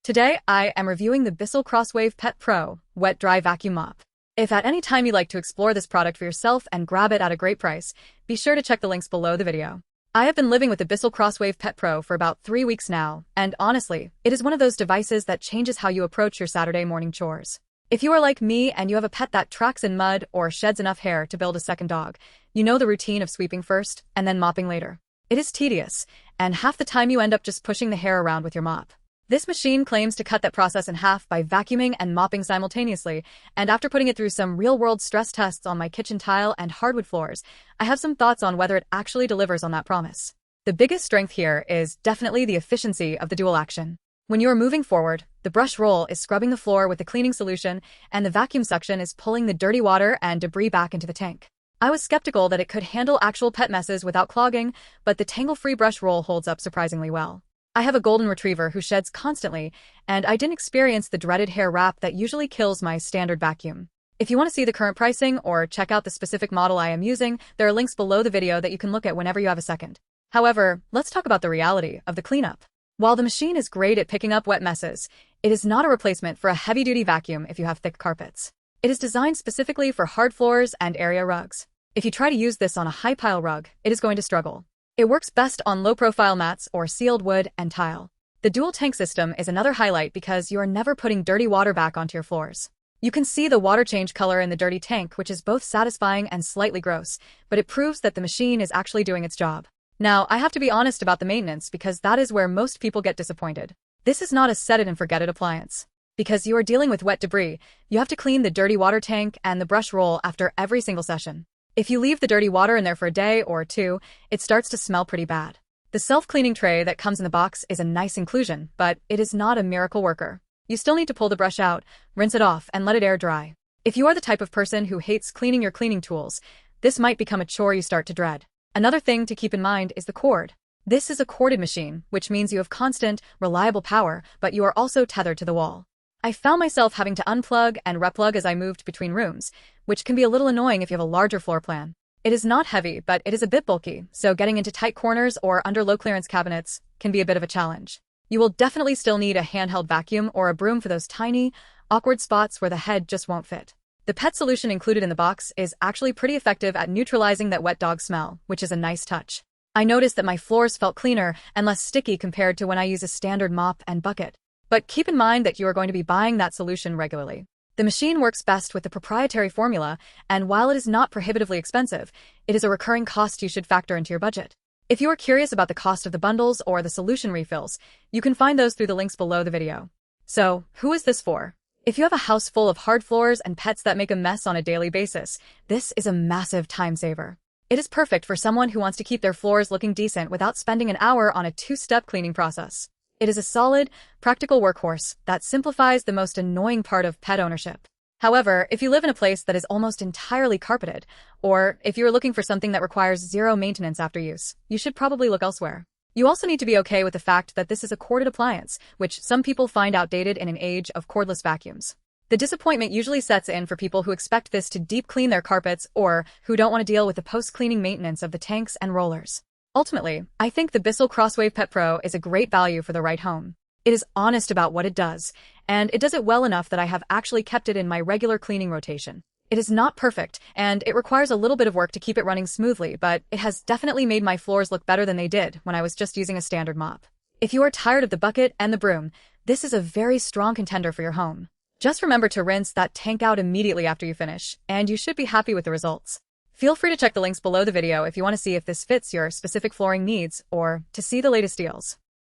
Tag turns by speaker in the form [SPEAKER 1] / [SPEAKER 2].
[SPEAKER 1] Today, I am reviewing the Bissell CrossWave Pet Pro Wet Dry Vacuum Mop. If at any time you'd like to explore this product for yourself and grab it at a great price, be sure to check the links below the video. I have been living with the Bissell CrossWave Pet Pro for about 3 weeks now, and honestly, it is one of those devices that changes how you approach your Saturday morning chores. If you are like me and you have a pet that tracks in mud or sheds enough hair to build a second dog, you know the routine of sweeping first and then mopping later. It is tedious, and half the time you end up just pushing the hair around with your mop. This machine claims to cut that process in half by vacuuming and mopping simultaneously, and after putting it through some real-world stress tests on my kitchen tile and hardwood floors, I have some thoughts on whether it actually delivers on that promise. The biggest strength here is definitely the efficiency of the dual action. When you are moving forward, the brush roll is scrubbing the floor with the cleaning solution, and the vacuum suction is pulling the dirty water and debris back into the tank. I was skeptical that it could handle actual pet messes without clogging, but the tangle-free brush roll holds up surprisingly well. I have a golden retriever who sheds constantly, and I didn't experience the dreaded hair wrap that usually kills my standard vacuum. If you want to see the current pricing or check out the specific model I am using, there are links below the video that you can look at whenever you have a second. However, let's talk about the reality of the cleanup. While the machine is great at picking up wet messes, it is not a replacement for a heavy-duty vacuum if you have thick carpets. It is designed specifically for hard floors and area rugs. If you try to use this on a high-pile rug, it is going to struggle. It works best on low-profile mats or sealed wood and tile. The dual tank system is another highlight because you are never putting dirty water back onto your floors. You can see the water change color in the dirty tank, which is both satisfying and slightly gross, but it proves that the machine is actually doing its job. Now, I have to be honest about the maintenance because that is where most people get disappointed. This is not a set-it-and-forget-it appliance. Because you are dealing with wet debris, you have to clean the dirty water tank and the brush roll after every single session. If you leave the dirty water in there for a day or two, it starts to smell pretty bad. The self-cleaning tray that comes in the box is a nice inclusion, but it is not a miracle worker. You still need to pull the brush out, rinse it off, and let it air dry. If you are the type of person who hates cleaning your cleaning tools, this might become a chore you start to dread. Another thing to keep in mind is the cord. This is a corded machine, which means you have constant, reliable power, but you are also tethered to the wall. I found myself having to unplug and replug as I moved between rooms, which can be a little annoying if you have a larger floor plan. It is not heavy, but it is a bit bulky, so getting into tight corners or under low-clearance cabinets can be a bit of a challenge. You will definitely still need a handheld vacuum or a broom for those tiny, awkward spots where the head just won't fit. The pet solution included in the box is actually pretty effective at neutralizing that wet dog smell, which is a nice touch. I noticed that my floors felt cleaner and less sticky compared to when I use a standard mop and bucket. But keep in mind that you are going to be buying that solution regularly. The machine works best with the proprietary formula, and while it is not prohibitively expensive, it is a recurring cost you should factor into your budget. If you are curious about the cost of the bundles or the solution refills, you can find those through the links below the video. So, who is this for? If you have a house full of hard floors and pets that make a mess on a daily basis, this is a massive time saver. It is perfect for someone who wants to keep their floors looking decent without spending an hour on a two-step cleaning process. It is a solid, practical workhorse that simplifies the most annoying part of pet ownership. However, if you live in a place that is almost entirely carpeted, or if you are looking for something that requires zero maintenance after use, you should probably look elsewhere. You also need to be okay with the fact that this is a corded appliance, which some people find outdated in an age of cordless vacuums. The disappointment usually sets in for people who expect this to deep clean their carpets or who don't want to deal with the post-cleaning maintenance of the tanks and rollers. Ultimately, I think the Bissell CrossWave Pet Pro is a great value for the right home. It is honest about what it does, and it does it well enough that I have actually kept it in my regular cleaning rotation. It is not perfect, and it requires a little bit of work to keep it running smoothly, but it has definitely made my floors look better than they did when I was just using a standard mop. If you are tired of the bucket and the broom, this is a very strong contender for your home. Just remember to rinse that tank out immediately after you finish, and you should be happy with the results. Feel free to check the links below the video if you want to see if this fits your specific flooring needs or to see the latest deals.